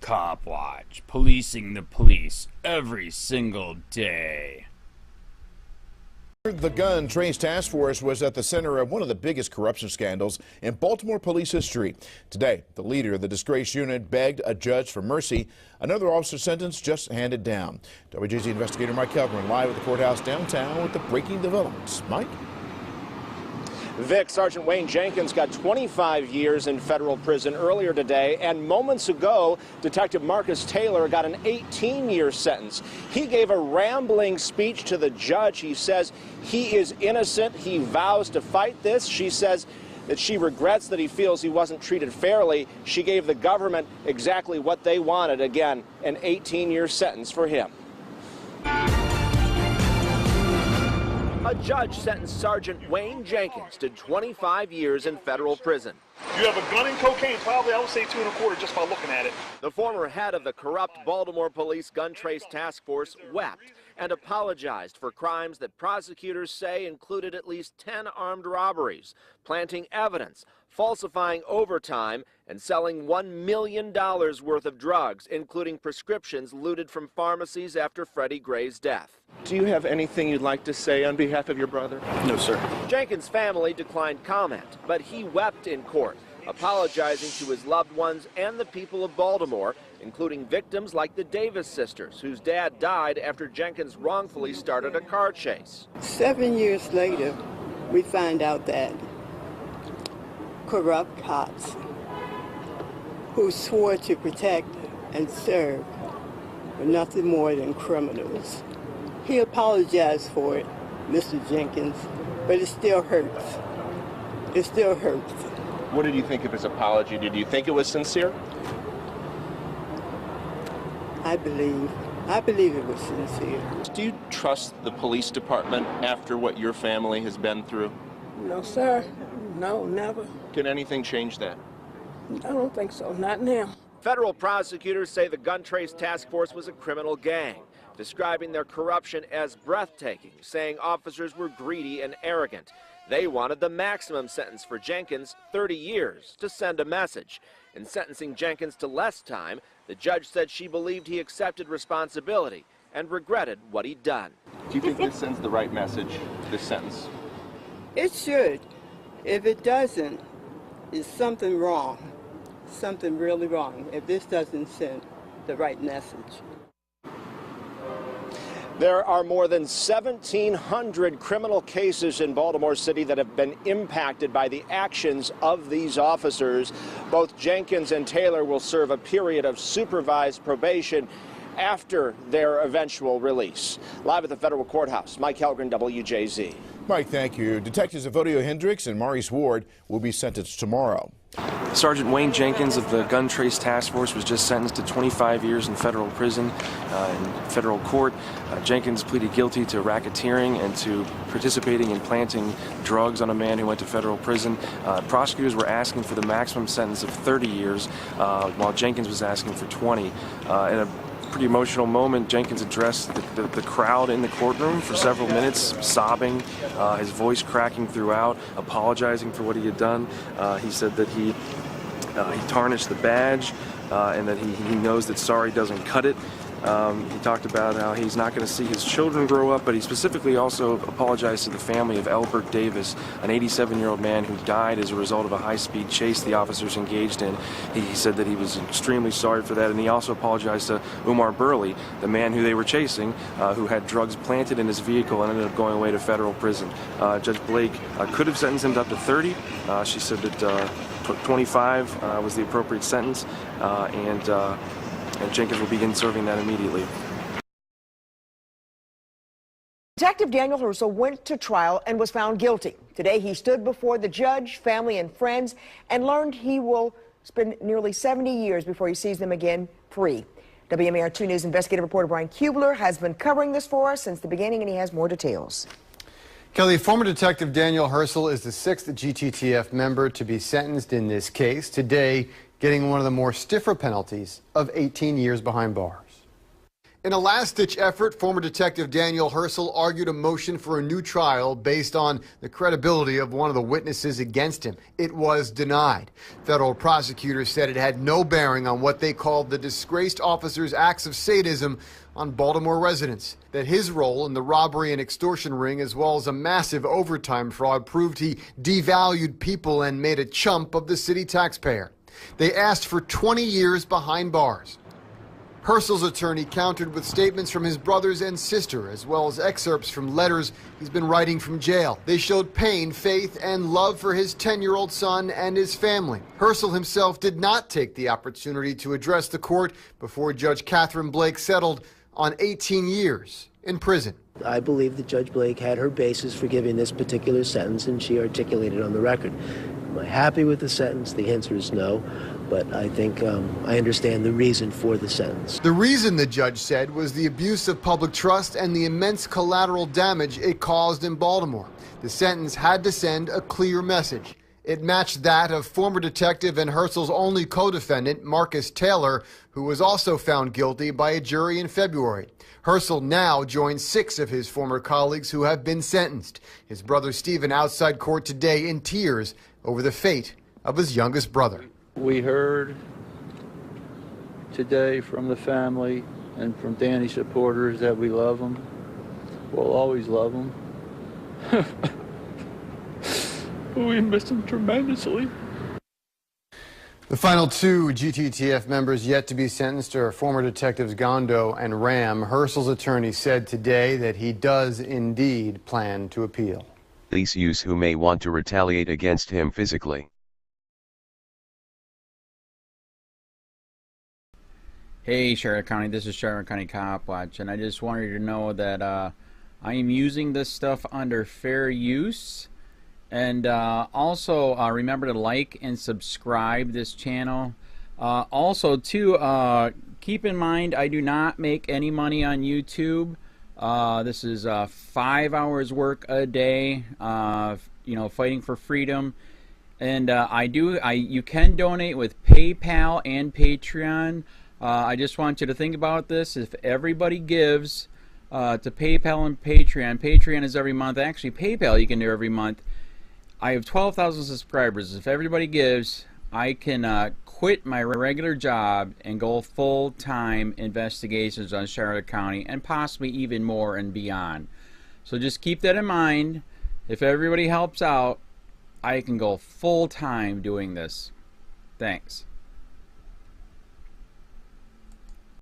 COPWATCH, policing the police every single day. The Gun Trace Task Force was at the center of one of the biggest corruption scandals in Baltimore police history. Today, the leader of the disgraced unit begged a judge for mercy. Another officer's sentence just handed down. WJZ investigator Mike Helgren live at the courthouse downtown with the breaking developments. Mike? Vic, Sergeant Wayne Jenkins got 25 years in federal prison earlier today, and moments ago, Detective Marcus Taylor got an 18-year sentence. He gave a rambling speech to the judge. He says he is innocent. He vows to fight this. She says that she regrets that he feels he wasn't treated fairly. She gave the government exactly what they wanted. Again, an 18-year sentence for him. A judge sentenced Sergeant Wayne Jenkins to 25 years in federal prison. You have a gun and cocaine, probably I would say 2 1/4 just by looking at it. The former head of the corrupt Baltimore Police Gun Trace Task Force wept and apologized for crimes that prosecutors say included at least 10 armed robberies, planting evidence, falsifying overtime, and selling $1 million worth of drugs, including prescriptions looted from pharmacies after Freddie Gray's death. Do you have anything you'd like to say on behalf of your brother? No, sir. Jenkins' family declined comment, but he wept in court, apologizing to his loved ones and the people of Baltimore, including victims like the Davis sisters, whose dad died after Jenkins wrongfully started a car chase. 7 years later, we find out that corrupt cops who swore to protect and serve were nothing more than criminals. He apologized for it, Mr. Jenkins, but it still hurts. It still hurts. What did you think of his apology? Did you think it was sincere? I believe it was sincere. Do you trust the police department after what your family has been through? No, sir. No, never. Can anything change that? I don't think so. Not now. Federal prosecutors say the Gun Trace Task Force was a criminal gang, describing their corruption as breathtaking, saying officers were greedy and arrogant. They wanted the maximum sentence for Jenkins, 30 years, to send a message. In sentencing Jenkins to less time, the judge said she believed he accepted responsibility and regretted what he'd done. Do you think this sends the right message, this sentence? It should. If it doesn't, it's something wrong. Something really wrong if this doesn't send the right message. There are more than 1,700 criminal cases in Baltimore City that have been impacted by the actions of these officers. Both Jenkins and Taylor will serve a period of supervised probation after their eventual release. Live at the federal courthouse, Mike Helgren, WJZ. Mike, thank you. Detectives Evodio Hendricks and Maurice Ward will be sentenced tomorrow. Sergeant Wayne Jenkins of the Gun Trace Task Force was just sentenced to 25 years in federal prison in federal court. Jenkins pleaded guilty to racketeering and to participating in planting drugs on a man who went to federal prison. Prosecutors were asking for the maximum sentence of 30 years, while Jenkins was asking for 20. In a pretty emotional moment, Jenkins addressed the crowd in the courtroom for several minutes, sobbing, his voice cracking throughout, apologizing for what he had done. He said that he tarnished the badge and that he knows that sorry doesn't cut it. He talked about how he's not going to see his children grow up, but he specifically also apologized to the family of Albert Davis, an 87-year-old man who died as a result of a high-speed chase the officers engaged in. He said that he was extremely sorry for that, and he also apologized to Umar Burley, the man who they were chasing, who had drugs planted in his vehicle and ended up going away to federal prison. Judge Blake could have sentenced him to up to 30. She said that 25 was the appropriate sentence, and Jenkins will begin serving that immediately. Detective Daniel Herschel went to trial and was found guilty. Today he stood before the judge, family, and friends and learned he will spend nearly 70 years before he sees them again free. WMAR 2 News investigative reporter Brian Kubler has been covering this for us since the beginning, and he has more details. Kelly, former Detective Daniel Herschel is the 6th GTTF member to be sentenced in this case. Today, getting one of the more stiffer penalties of 18 years behind bars. In a last-ditch effort, former Detective Daniel Hersl argued a motion for a new trial based on the credibility of one of the witnesses against him. It was denied. Federal prosecutors said it had no bearing on what they called the disgraced officer's acts of sadism on Baltimore residents, that his role in the robbery and extortion ring, as well as a massive overtime fraud, proved he devalued people and made a chump of the city taxpayer. They asked for 20 years behind bars. Hersl's attorney countered with statements from his brothers and sister, as well as excerpts from letters he's been writing from jail. They showed pain, faith, and love for his 10-year-old son and his family. Hersl himself did not take the opportunity to address the court before Judge Catherine Blake settled on 18 years in prison. I believe that Judge Blake had her basis for giving this particular sentence, and she articulated on the record. Am I happy with the sentence? The answer is no, but I think I understand the reason for the sentence. The reason, the judge said, was the abuse of public trust and the immense collateral damage it caused in Baltimore. The sentence had to send a clear message. It matched that of former detective and Hersl's only co-defendant, Marcus Taylor, who was also found guilty by a jury in February. Hersl now joins 6 of his former colleagues who have been sentenced. His brother Stephen outside court today in tears over the fate of his youngest brother. We heard today from the family and from Danny supporters that we love him. We'll always love him. We miss him tremendously. The final 2 GTTF members yet to be sentenced are former detectives Gondo and Ram. Hersl's attorney said today that he does indeed plan to appeal. Police use who may want to retaliate against him physically. Hey Charlotte County, this is Charlotte County COPWATCH, and I just wanted you to know that I am using this stuff under fair use. And also remember to like and subscribe this channel. Also too, keep in mind I do not make any money on YouTube. This is 5 hours work a day, you know, fighting for freedom. And you can donate with PayPal and Patreon. I just want you to think about this. If everybody gives to PayPal and Patreon is every month. Actually, PayPal you can do every month. I have 12,000 subscribers. If everybody gives, I can quit my regular job and go full-time investigations on Charlotte County and possibly even more and beyond. So just keep that in mind. If everybody helps out, I can go full-time doing this. Thanks.